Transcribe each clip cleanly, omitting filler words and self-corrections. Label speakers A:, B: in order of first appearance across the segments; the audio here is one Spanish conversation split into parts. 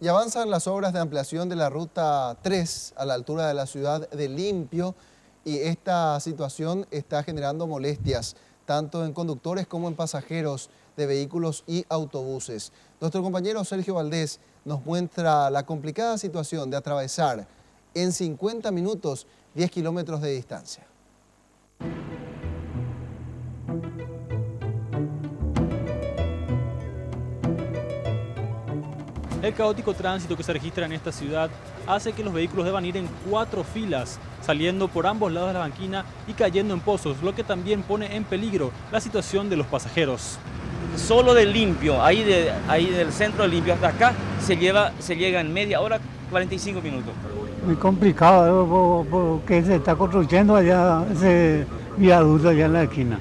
A: Y avanzan las obras de ampliación de la Ruta 3 a la altura de la ciudad de Limpio y esta situación está generando molestias tanto en conductores como en pasajeros de vehículos y autobuses. Nuestro compañero Sergio Valdés nos muestra la complicada situación de atravesar en 50 minutos 10 kilómetros de distancia.
B: El caótico tránsito que se registra en esta ciudad hace que los vehículos deban ir en 4 filas, saliendo por ambos lados de la banquina y cayendo en pozos, lo que también pone en peligro la situación de los pasajeros.
C: Solo de Limpio, ahí del centro de Limpio hasta acá, se llega en media hora, 45 minutos.
D: Muy complicado porque se está construyendo allá ese viaducto allá en la esquina.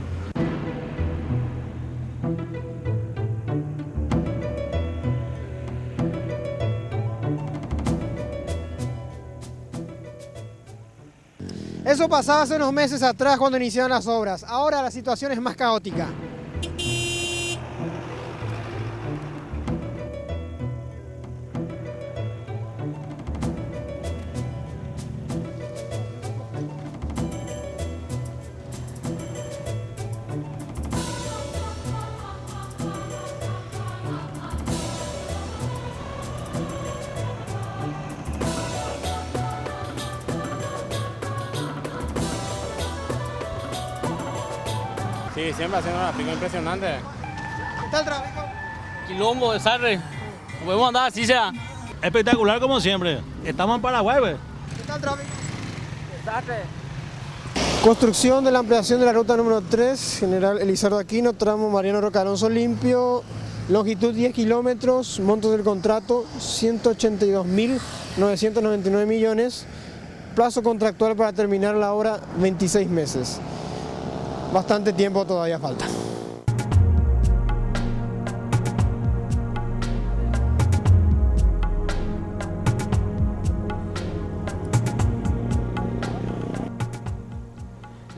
E: Eso pasaba hace unos meses atrás cuando iniciaron las obras. Ahora la situación es más caótica.
F: Sí, siempre haciendo una pico impresionante.
E: ¿Qué tal el tráfico?
C: Quilombo, desastre. Podemos andar así sea.
G: Espectacular como siempre. Estamos en Paraguay, ¿ves?
E: ¿Qué tal el tráfico?
C: Desastre.
E: Construcción de la ampliación de la ruta número 3, General Elizardo Aquino, tramo Mariano Roca Alonso Limpio, longitud 10 kilómetros, monto del contrato 182.999 millones, plazo contractual para terminar la obra 26 meses. Bastante tiempo todavía falta.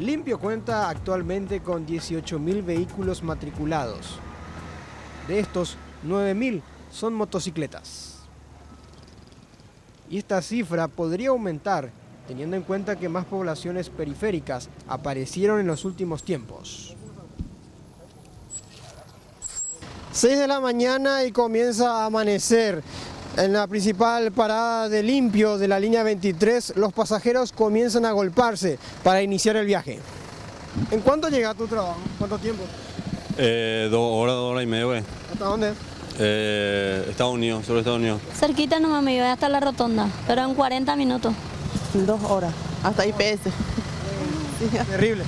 E: Limpio cuenta actualmente con 18.000 vehículos matriculados. De estos, 9.000 son motocicletas. Y esta cifra podría aumentar teniendo en cuenta que más poblaciones periféricas aparecieron en los últimos tiempos. 6 de la mañana y comienza a amanecer. En la principal parada de Limpio de la línea 23, los pasajeros comienzan a agolparse para iniciar el viaje. ¿En cuánto llega a tu trabajo? ¿Cuánto tiempo?
H: 2 horas y media, güey.
E: ¿Hasta dónde?
H: Estados Unidos, sobre Estados Unidos.
I: Cerquita nomás me iba hasta la rotonda, pero en 40 minutos.
J: 2 horas, hasta IPS.
E: Terrible.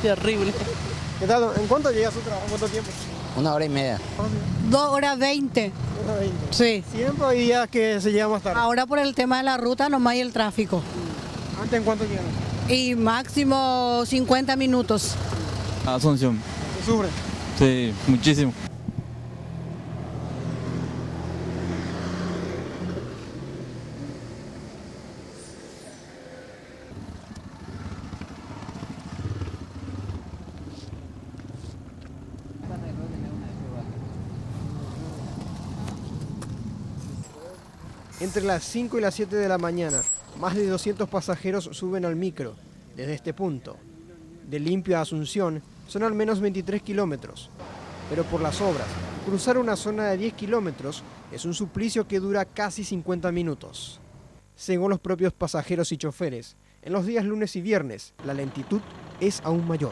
J: Terrible.
E: ¿Qué tal? ¿En cuánto llega a su trabajo? ¿Cuánto tiempo?
J: 1 hora y media.
K: 2 horas 20.
E: 1 hora 20.
K: Sí.
E: Siempre hay días que se llega más tarde.
K: Ahora por el tema de la ruta nomás y el tráfico.
E: ¿Antes en cuánto llegan?
K: Y máximo 50 minutos.
G: Asunción.
E: ¿Se sufre?
G: Sí, muchísimo.
E: Entre las 5 y las 7 de la mañana, más de 200 pasajeros suben al micro. Desde este punto, de Limpio a Asunción, son al menos 23 kilómetros. Pero por las obras, cruzar una zona de 10 kilómetros es un suplicio que dura casi 50 minutos. Según los propios pasajeros y choferes, en los días lunes y viernes, la lentitud es aún mayor.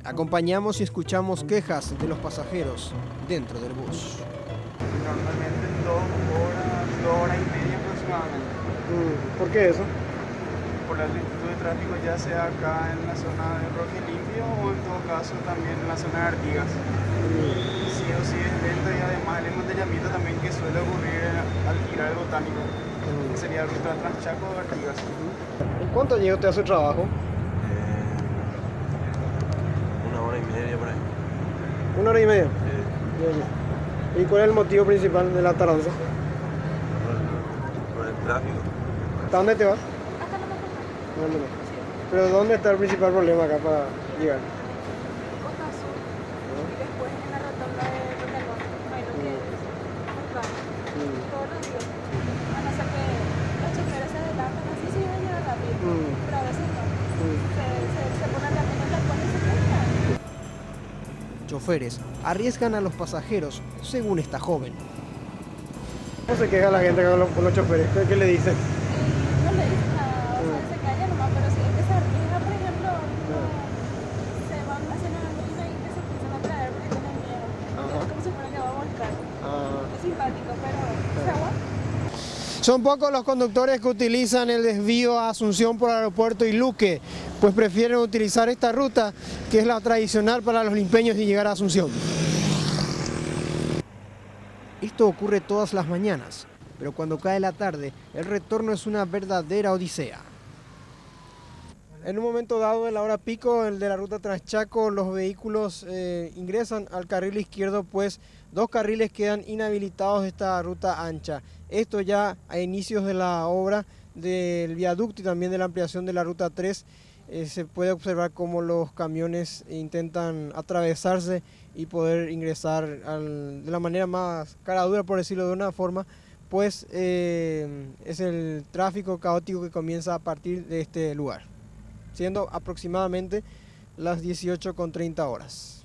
E: Acompañamos y escuchamos quejas de los pasajeros dentro del bus.
F: Normalmente 2 horas y media aproximadamente.
E: ¿Por qué eso?
F: Por la lentitud de tráfico, ya sea acá en la zona de Roque Limpio o en todo caso también en la zona de Artigas. Sí o sí es lento y además el embotellamiento también que suele ocurrir al girar el botánico, que sería ruta Transchaco o Artigas.
E: ¿En cuánto llega usted a su trabajo?
H: 1 hora y media por ahí.
E: 1 hora y media.
H: Sí.
E: ¿Y cuál es el motivo principal de la tardanza?
H: Por el tráfico.
E: ¿Hasta dónde te vas? ¿Dónde no? ¿Pero dónde está el principal problema acá para llegar?
I: Y después en la rotonda de Roca Alonso, ahí lo que es.
L: pero a veces no. Se ponen también en tapones y se quedan.
E: Choferes arriesgan a los pasajeros según esta joven.
F: ¿Cómo se queja la gente con los choferes? ¿Qué le dicen?
L: No le dicen nada, o sea, se calla nomás, pero si es que se arriesga, por ejemplo, se van haciendo la rutina y que se empiezan a traer porque tienen miedo. Es como si fuera que va a volcar. Es simpático, pero se aguanta.
E: Son pocos los conductores que utilizan el desvío a Asunción por Aeropuerto y Luque, pues prefieren utilizar esta ruta, que es la tradicional para los limpeños de llegar a Asunción. Esto ocurre todas las mañanas, pero cuando cae la tarde, el retorno es una verdadera odisea. En un momento dado de la hora pico, el de la ruta Transchaco, los vehículos ingresan al carril izquierdo, pues 2 carriles quedan inhabilitados de esta ruta ancha. Esto ya a inicios de la obra del viaducto y también de la ampliación de la ruta 3, se puede observar cómo los camiones intentan atravesarse y poder ingresar de la manera más cara dura, por decirlo de una forma, pues es el tráfico caótico que comienza a partir de este lugar, siendo aproximadamente las 18:30 horas.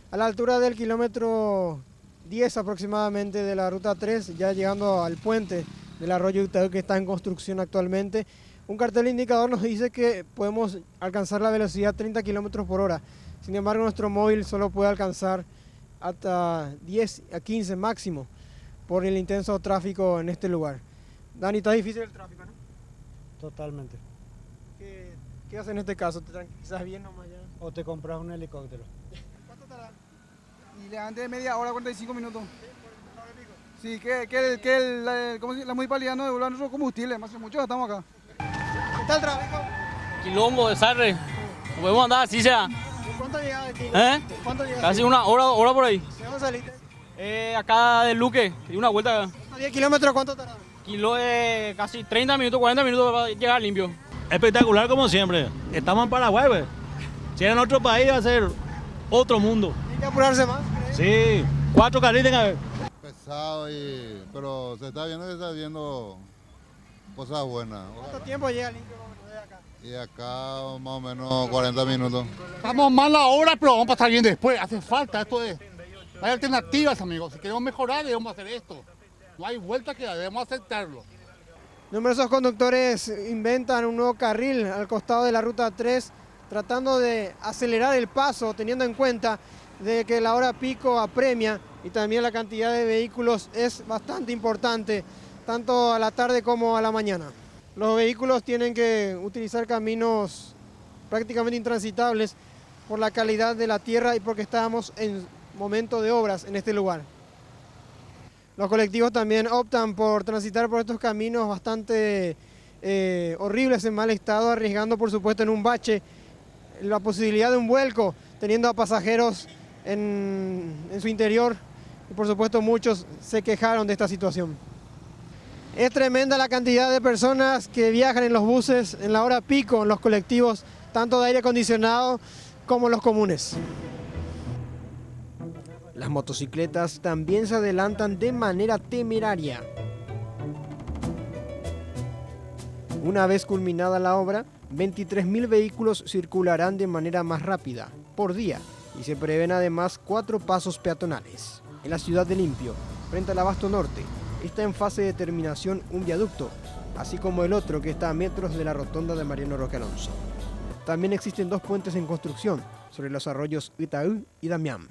E: A la altura del kilómetro 10 aproximadamente de la ruta 3, ya llegando al puente del arroyo Itaú que está en construcción actualmente, un cartel indicador nos dice que podemos alcanzar la velocidad 30 kilómetros por hora. Sin embargo, nuestro móvil solo puede alcanzar hasta 10 a 15 máximo por el intenso tráfico en este lugar. Dani, está difícil el tráfico, ¿no?
D: Totalmente.
E: ¿Qué haces en este caso? ¿Te tranquilizas bien nomás ya?
D: O te compras un helicóptero.
E: ¿Cuánto tarda?
F: Y le antes de media hora, 45 minutos. Sí, la municipalidad nos devuelva nuestro combustible, más muchos estamos acá.
E: ¿Qué tal el tráfico?
G: Quilombo, desastre. Podemos andar así sea.
E: ¿Cuánto llegaste aquí? ¿Cuánto llegaste?
G: Casi una hora por ahí.
E: ¿De dónde saliste?
G: Acá de Luque, di una vuelta.
E: ¿A 10 kilómetros cuánto tardaron?
G: Kilo de casi 30 minutos, 40 minutos para llegar limpio.
M: Espectacular como siempre. Estamos en Paraguay, pues. Si era en otro país va a ser otro mundo.
E: ¿Hay que apurarse más?
M: Sí, 4 carriles a ver.
N: Pesado, pero se está viendo cosas buenas.
E: ¿Cuánto tiempo llega limpio de acá?
N: Y acá más o menos 40 minutos.
O: Estamos mal ahora, pero vamos a pasar bien después. Hace falta, esto es. Hay alternativas, amigos. Si queremos mejorar, debemos hacer esto. No hay vuelta que dar, debemos aceptarlo.
E: Numerosos conductores inventan un nuevo carril al costado de la ruta 3, tratando de acelerar el paso, teniendo en cuenta de que la hora pico apremia y también la cantidad de vehículos es bastante importante, tanto a la tarde como a la mañana. Los vehículos tienen que utilizar caminos prácticamente intransitables por la calidad de la tierra y porque estábamos en momento de obras en este lugar. Los colectivos también optan por transitar por estos caminos bastante horribles, en mal estado, arriesgando por supuesto en un bache la posibilidad de un vuelco, teniendo a pasajeros en su interior y por supuesto muchos se quejaron de esta situación. Es tremenda la cantidad de personas que viajan en los buses en la hora pico, en los colectivos, tanto de aire acondicionado como los comunes. Las motocicletas también se adelantan de manera temeraria. Una vez culminada la obra, 23.000 vehículos circularán de manera más rápida por día y se prevén además 4 pasos peatonales. En la ciudad de Limpio, frente al Abasto Norte, está en fase de terminación un viaducto, así como el otro que está a metros de la rotonda de Mariano Roque Alonso. También existen 2 puentes en construcción sobre los arroyos Itaú y Damián.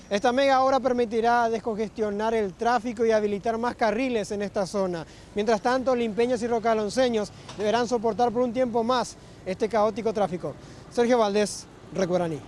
E: Esta mega obra permitirá descongestionar el tráfico y habilitar más carriles en esta zona. Mientras tanto, limpeños y rocalonceños deberán soportar por un tiempo más este caótico tráfico. Sergio Valdés, Recuaraní.